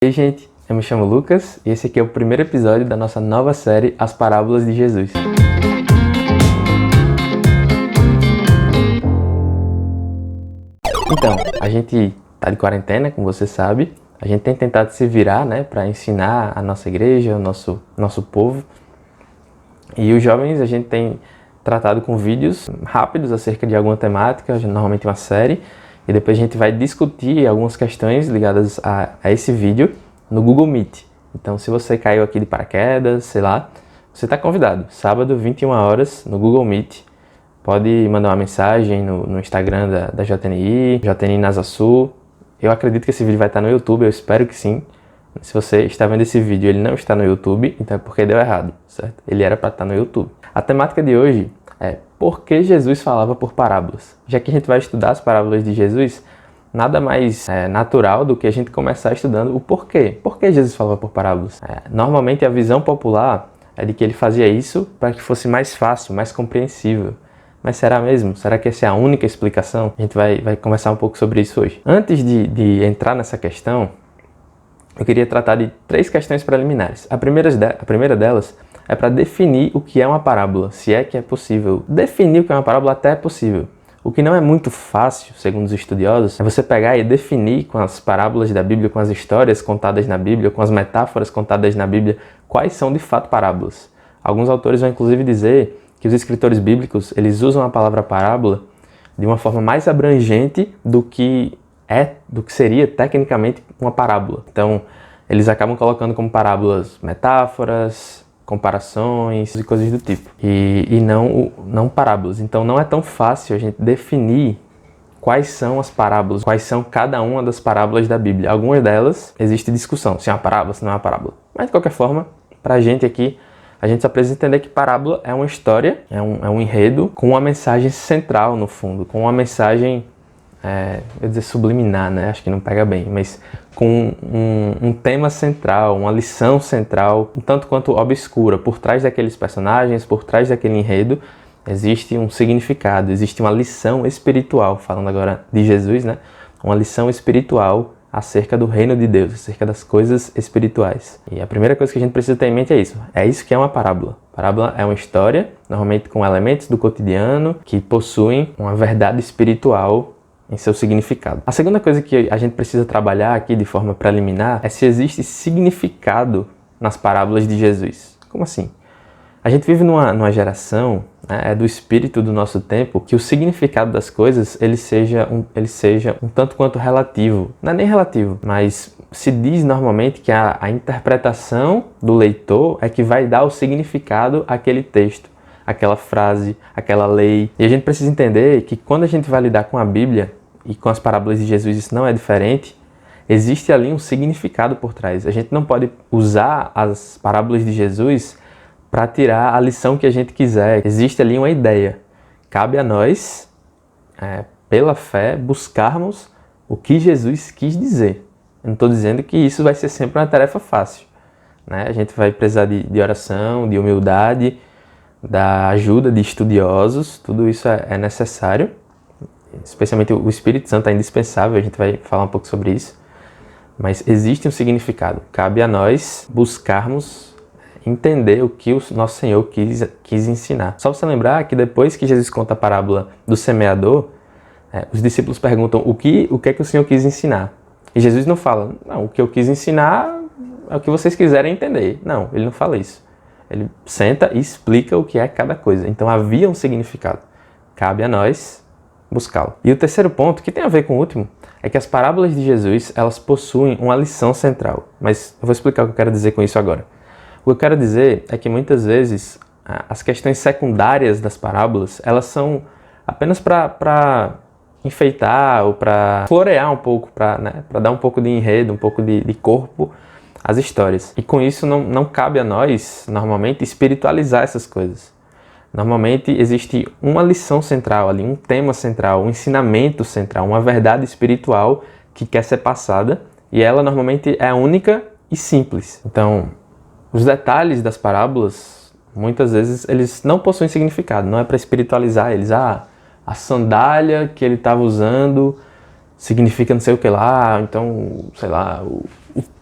E aí, gente, eu me chamo Lucas e esse aqui é o primeiro episódio da nossa nova série As Parábolas de Jesus. Então, a gente tá de quarentena, como você sabe. A gente tem tentado se virar, né, para ensinar a nossa igreja, o nosso povo. E os jovens a gente tem tratado com vídeos rápidos acerca de alguma temática, normalmente uma série. E depois a gente vai discutir algumas questões ligadas a esse vídeo no Google Meet. Então, se você caiu aqui de paraquedas, sei lá, você está convidado. Sábado, 21 horas, no Google Meet. Pode mandar uma mensagem no Instagram da JNI, JNI NASA Sul. Eu acredito que esse vídeo vai estar no YouTube, eu espero que sim. Se você está vendo esse vídeo e ele não está no YouTube, então é porque deu errado, certo? Ele era para estar no YouTube. A temática de hoje é por que Jesus falava por parábolas. Já que a gente vai estudar as parábolas de Jesus, nada mais natural do que a gente começar estudando o porquê. Por que Jesus falava por parábolas? Normalmente a visão popular é de que ele fazia isso para que fosse mais fácil, mais compreensível. Mas será mesmo? Será que essa é a única explicação? A gente vai conversar um pouco sobre isso hoje. Antes de entrar nessa questão, eu queria tratar de 3 questões preliminares. A primeira delas é para definir o que é uma parábola, se é que é possível. Definir o que é uma parábola até é possível. O que não é muito fácil, segundo os estudiosos, é você pegar e definir com as parábolas da Bíblia, com as histórias contadas na Bíblia, com as metáforas contadas na Bíblia, quais são de fato parábolas. Alguns autores vão inclusive dizer que os escritores bíblicos eles usam a palavra parábola de uma forma mais abrangente do que seria tecnicamente uma parábola. Então, eles acabam colocando como parábolas metáforas, comparações e coisas do tipo. E não parábolas. Então, não é tão fácil a gente definir quais são as parábolas, quais são cada uma das parábolas da Bíblia. Algumas delas existe discussão, se é uma parábola, se não é uma parábola. Mas, de qualquer forma, pra gente aqui, a gente só precisa entender que parábola é uma história, é um enredo com uma mensagem central no fundo, com uma mensagem, eu ia dizer subliminar, né? Acho que não pega bem, mas com um tema central, uma lição central, um tanto quanto obscura. Por trás daqueles personagens, por trás daquele enredo, existe um significado, existe uma lição espiritual, falando agora de Jesus, né? Uma lição espiritual acerca do reino de Deus, acerca das coisas espirituais. E a primeira coisa que a gente precisa ter em mente é isso. É isso que é uma parábola. Parábola é uma história, normalmente com elementos do cotidiano, que possuem uma verdade espiritual em seu significado. A segunda coisa que a gente precisa trabalhar aqui de forma preliminar é se existe significado nas parábolas de Jesus. Como assim? A gente vive numa geração, né, do espírito do nosso tempo, que o significado das coisas ele seja um tanto quanto relativo. Não é nem relativo, mas se diz normalmente que a interpretação do leitor é que vai dar o significado àquele texto, aquela frase, aquela lei. E a gente precisa entender que quando a gente vai lidar com a Bíblia e com as parábolas de Jesus isso não é diferente, existe ali um significado por trás. A gente não pode usar as parábolas de Jesus para tirar a lição que a gente quiser. Existe ali uma ideia. Cabe a nós, pela fé, buscarmos o que Jesus quis dizer. Eu não estou dizendo que isso vai ser sempre uma tarefa fácil, né? A gente vai precisar de oração, de humildade, da ajuda de estudiosos. Tudo isso é necessário. Especialmente o Espírito Santo é indispensável. A gente vai falar um pouco sobre isso. Mas existe um significado. Cabe a nós buscarmos entender o que o nosso Senhor quis ensinar. Só você lembrar que depois que Jesus conta a parábola do semeador, os discípulos perguntam o que é que o Senhor quis ensinar. E Jesus não fala, não, o que eu quis ensinar é o que vocês quiserem entender. Não, ele não fala isso. Ele senta e explica o que é cada coisa. Então havia um significado. Cabe a nós buscá-lo. E o terceiro ponto, que tem a ver com o último, é que as parábolas de Jesus, elas possuem uma lição central. Mas eu vou explicar o que eu quero dizer com isso agora. O que eu quero dizer é que muitas vezes as questões secundárias das parábolas, elas são apenas para enfeitar ou para florear um pouco, para dar um pouco de enredo, um pouco de corpo às histórias. E com isso não cabe a nós, normalmente, espiritualizar essas coisas. Normalmente existe uma lição central ali, um tema central, um ensinamento central, uma verdade espiritual que quer ser passada e ela normalmente é única e simples. Então, os detalhes das parábolas, muitas vezes, eles não possuem significado, não é para espiritualizar eles. A sandália que ele estava usando significa não sei o que lá, então, sei lá, o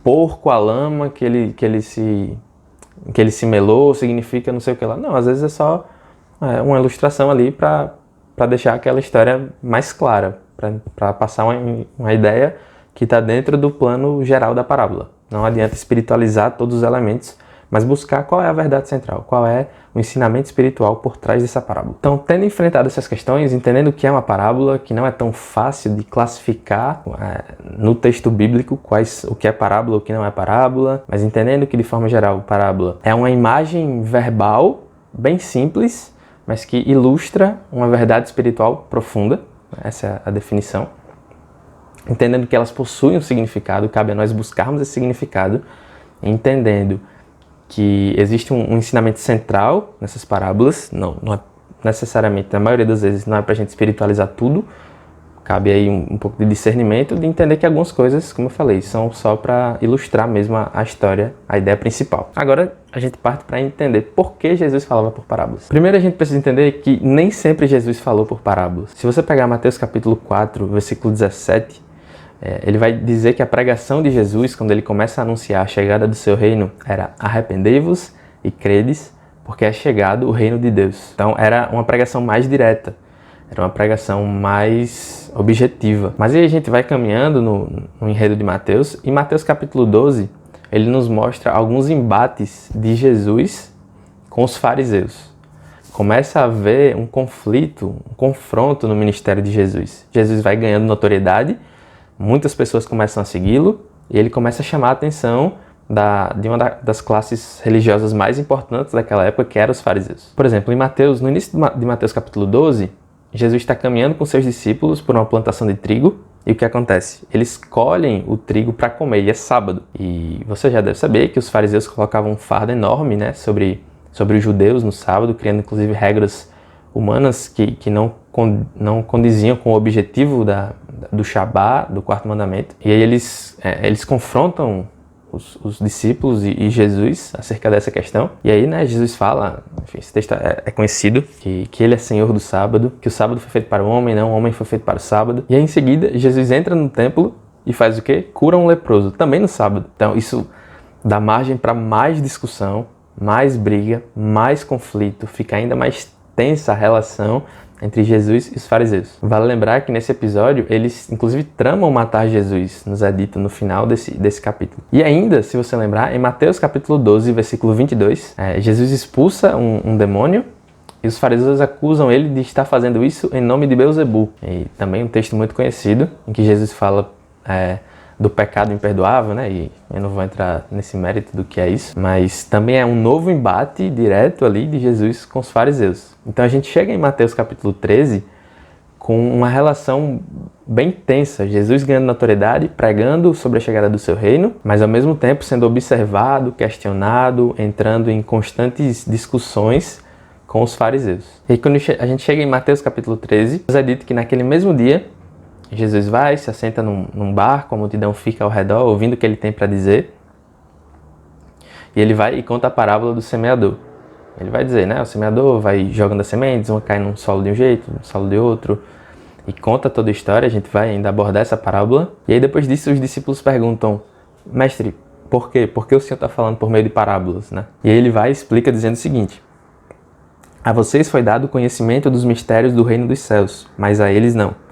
porco, a lama que ele se melou, significa não sei o que lá. Não, às vezes é só uma ilustração ali para deixar aquela história mais clara, para passar uma ideia que está dentro do plano geral da parábola. Não adianta espiritualizar todos os elementos, mas buscar qual é a verdade central, qual é o ensinamento espiritual por trás dessa parábola. Então, tendo enfrentado essas questões, entendendo o que é uma parábola, que não é tão fácil de classificar no texto bíblico o que é parábola, o que não é parábola, mas entendendo que, de forma geral, parábola é uma imagem verbal bem simples, mas que ilustra uma verdade espiritual profunda, essa é a definição. Entendendo que elas possuem um significado, cabe a nós buscarmos esse significado, entendendo que existe um ensinamento central nessas parábolas, não é necessariamente, na maioria das vezes, não é para a gente espiritualizar tudo, cabe aí um pouco de discernimento, de entender que algumas coisas, como eu falei, são só para ilustrar mesmo a história, a ideia principal. Agora, a gente parte para entender por que Jesus falava por parábolas. Primeiro, a gente precisa entender que nem sempre Jesus falou por parábolas. Se você pegar Mateus capítulo 4, versículo 17, ele vai dizer que a pregação de Jesus, quando ele começa a anunciar a chegada do seu reino, era: arrependei-vos e credes, porque é chegado o reino de Deus. Então era uma pregação mais direta, era uma pregação mais objetiva. Mas aí a gente vai caminhando no enredo de Mateus, e Mateus capítulo 12, ele nos mostra alguns embates de Jesus com os fariseus. Começa a haver um conflito, um confronto no ministério de Jesus. Jesus vai ganhando notoriedade, muitas pessoas começam a segui-lo e ele começa a chamar a atenção de uma das classes religiosas mais importantes daquela época, que eram os fariseus. Por exemplo, no início de Mateus capítulo 12, Jesus está caminhando com seus discípulos por uma plantação de trigo, e o que acontece? Eles colhem o trigo para comer, e é sábado. E você já deve saber que os fariseus colocavam um fardo enorme, né, sobre os judeus no sábado, criando inclusive regras humanas que não condiziam com o objetivo do Shabá, do quarto mandamento. E aí eles confrontam os discípulos e Jesus acerca dessa questão. E aí, né, Jesus fala, enfim, esse texto é conhecido, que ele é Senhor do sábado, que o sábado foi feito para o homem, não o homem foi feito para o sábado. E aí, em seguida, Jesus entra no templo e faz o quê? Cura um leproso, também no sábado. Então, isso dá margem para mais discussão, mais briga, mais conflito, fica ainda mais tensa a relação entre Jesus e os fariseus. Vale lembrar que nesse episódio eles inclusive tramam matar Jesus, nos é dito no final desse capítulo. E ainda, se você lembrar, em Mateus capítulo 12, versículo 22, Jesus expulsa um demônio e os fariseus acusam ele de estar fazendo isso em nome de Beelzebu. E também um texto muito conhecido em que Jesus fala do pecado imperdoável, né? E eu não vou entrar nesse mérito do que é isso, mas também é um novo embate direto ali de Jesus com os fariseus. Então a gente chega em Mateus capítulo 13 com uma relação bem tensa, Jesus ganhando notoriedade, pregando sobre a chegada do seu reino, mas ao mesmo tempo sendo observado, questionado, entrando em constantes discussões com os fariseus. E quando a gente chega em Mateus capítulo 13, nos é dito que naquele mesmo dia Jesus vai, se assenta num barco, a multidão fica ao redor, ouvindo o que ele tem para dizer. E ele vai e conta a parábola do semeador. Ele vai dizer, né? O semeador vai jogando as sementes, uma cai num solo de um jeito, num solo de outro. E conta toda a história, a gente vai ainda abordar essa parábola. E aí depois disso os discípulos perguntam: mestre, por quê? Por que o senhor está falando por meio de parábolas, né? E aí ele vai e explica dizendo o seguinte: a vocês foi dado o conhecimento dos mistérios do reino dos céus, mas a eles não.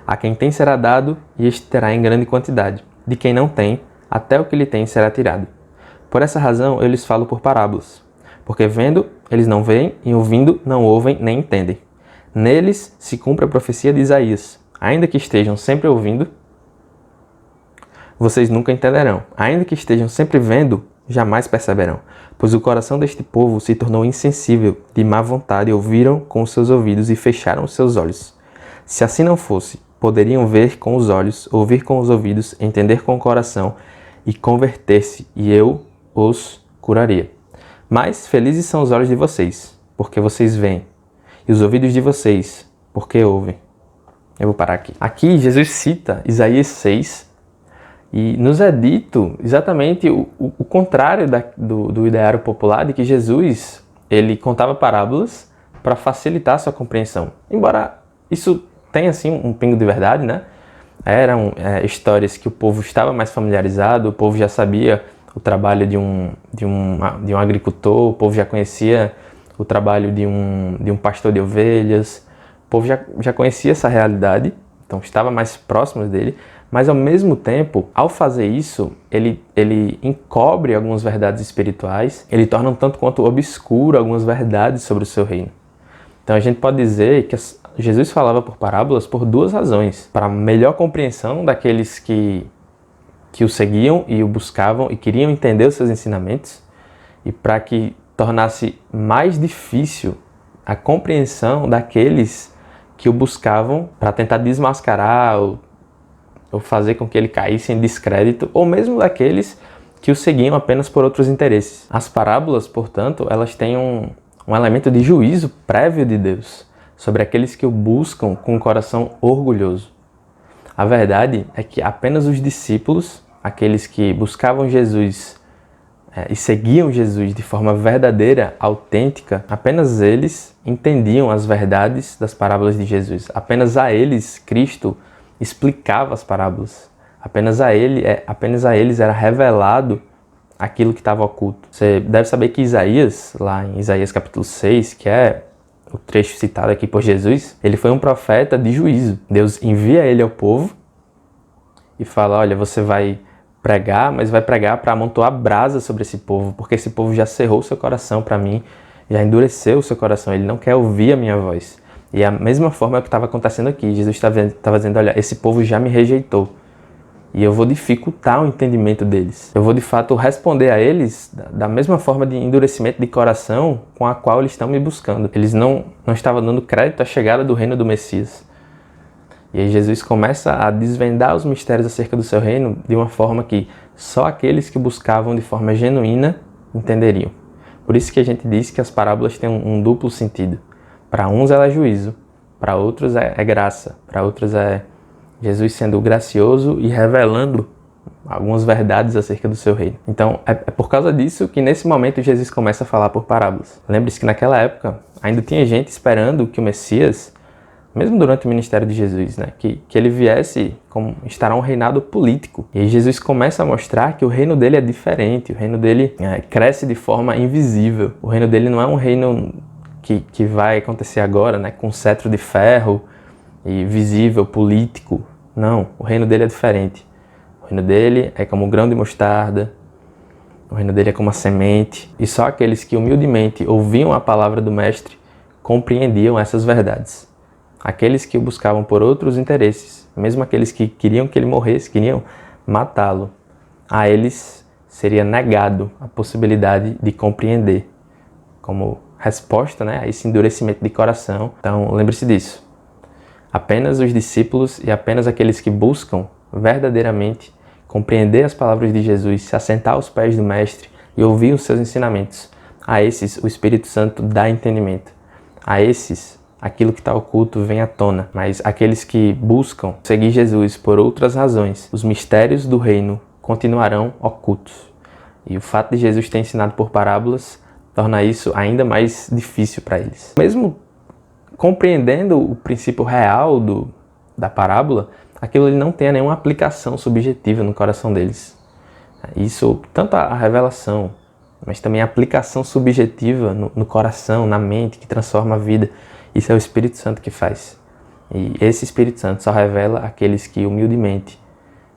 A quem tem será dado, e este terá em grande quantidade. De quem não tem, até o que lhe tem será tirado. Por essa razão eu lhes falo por parábolas. Porque vendo, eles não veem, e ouvindo, não ouvem nem entendem. Neles se cumpre a profecia de Isaías. Ainda que estejam sempre ouvindo, vocês nunca entenderão. Ainda que estejam sempre vendo, jamais perceberão. Pois o coração deste povo se tornou insensível, de má vontade ouviram com os seus ouvidos e fecharam os seus olhos. Se assim não fosse, poderiam ver com os olhos, ouvir com os ouvidos, entender com o coração e converter-se, e eu os curaria. Mas felizes são os olhos de vocês, porque vocês veem, e os ouvidos de vocês, porque ouvem. Eu vou parar aqui. Aqui Jesus cita Isaías 6, e nos é dito exatamente o contrário do ideário popular, de que Jesus ele contava parábolas para facilitar a sua compreensão. Embora isso tem assim um pingo de verdade, né? eram histórias que o povo estava mais familiarizado, o povo já sabia o trabalho de um agricultor, o povo já conhecia o trabalho de um pastor de ovelhas, o povo já conhecia essa realidade, então estava mais próximo dele, mas ao mesmo tempo, ao fazer isso, ele encobre algumas verdades espirituais, ele torna um tanto quanto obscuro algumas verdades sobre o seu reino. Então a gente pode dizer que Jesus falava por parábolas por duas razões: para melhor compreensão daqueles que o seguiam e o buscavam e queriam entender os seus ensinamentos, e para que tornasse mais difícil a compreensão daqueles que o buscavam para tentar desmascarar ou fazer com que ele caísse em descrédito, ou mesmo daqueles que o seguiam apenas por outros interesses. As parábolas, portanto, elas têm um elemento de juízo prévio de Deus sobre aqueles que o buscam com um coração orgulhoso. A verdade é que apenas os discípulos, aqueles que buscavam Jesus e seguiam Jesus de forma verdadeira, autêntica, apenas eles entendiam as verdades das parábolas de Jesus. Apenas a eles Cristo explicava as parábolas. Apenas a eles era revelado aquilo que estava oculto. Você deve saber que Isaías, lá em Isaías capítulo 6, que é o trecho citado aqui por Jesus, ele foi um profeta de juízo. Deus envia ele ao povo e fala: olha, você vai pregar, mas vai pregar para amontoar brasa sobre esse povo, porque esse povo já cerrou o seu coração para mim, já endureceu o seu coração, ele não quer ouvir a minha voz. E a mesma forma é o que estava acontecendo aqui. Jesus estava dizendo: olha, esse povo já me rejeitou. E eu vou dificultar o entendimento deles. Eu vou, de fato, responder a eles da mesma forma de endurecimento de coração com a qual eles estão me buscando. Eles não estavam dando crédito à chegada do reino do Messias. E aí Jesus começa a desvendar os mistérios acerca do seu reino de uma forma que só aqueles que buscavam de forma genuína entenderiam. Por isso que a gente diz que as parábolas têm um duplo sentido. Para uns ela é juízo, para outros é graça, para outros é Jesus sendo gracioso e revelando algumas verdades acerca do seu reino. Então, é por causa disso que nesse momento Jesus começa a falar por parábolas. Lembre-se que naquela época ainda tinha gente esperando que o Messias, mesmo durante o ministério de Jesus, né, que ele viesse instaurar um reinado político. E aí Jesus começa a mostrar que o reino dele é diferente, o reino dele cresce de forma invisível. O reino dele não é um reino que vai acontecer agora, né, com cetro de ferro e visível, político. Não, o reino dele é diferente. O reino dele é como um grão de mostarda, o reino dele é como a semente, e só aqueles que humildemente ouviam a palavra do Mestre compreendiam essas verdades. Aqueles que o buscavam por outros interesses, mesmo aqueles que queriam que ele morresse, queriam matá-lo, a eles seria negado a possibilidade de compreender, como resposta, né, a esse endurecimento de coração. Então, lembre-se disso. Apenas os discípulos e apenas aqueles que buscam verdadeiramente compreender as palavras de Jesus, se assentar aos pés do Mestre e ouvir os seus ensinamentos, a esses o Espírito Santo dá entendimento. A esses, aquilo que está oculto vem à tona. Mas aqueles que buscam seguir Jesus por outras razões, os mistérios do reino continuarão ocultos. E o fato de Jesus ter ensinado por parábolas torna isso ainda mais difícil para eles. Mesmo compreendendo o princípio real da parábola, aquilo ele não tem nenhuma aplicação subjetiva no coração deles. Isso, tanto a revelação, mas também a aplicação subjetiva no coração, na mente, que transforma a vida, isso é o Espírito Santo que faz. E esse Espírito Santo só revela aqueles que humildemente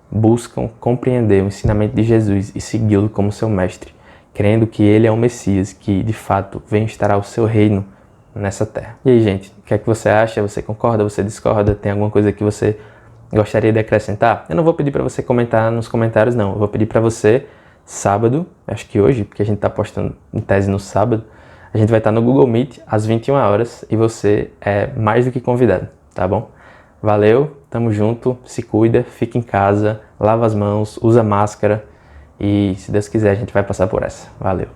buscam compreender o ensinamento de Jesus e segui-lo como seu mestre, crendo que ele é o Messias, que de fato vem instaurar o seu reino nessa terra. E aí, gente, o que é que você acha? Você concorda? Você discorda? Tem alguma coisa que você gostaria de acrescentar? Eu não vou pedir para você comentar nos comentários, não. Eu vou pedir para você, sábado, acho que hoje, porque a gente está postando em tese no sábado, a gente vai estar no Google Meet às 21 horas e você é mais do que convidado, tá bom? Valeu, tamo junto, se cuida, fica em casa, lava as mãos, usa máscara e, se Deus quiser, a gente vai passar por essa. Valeu!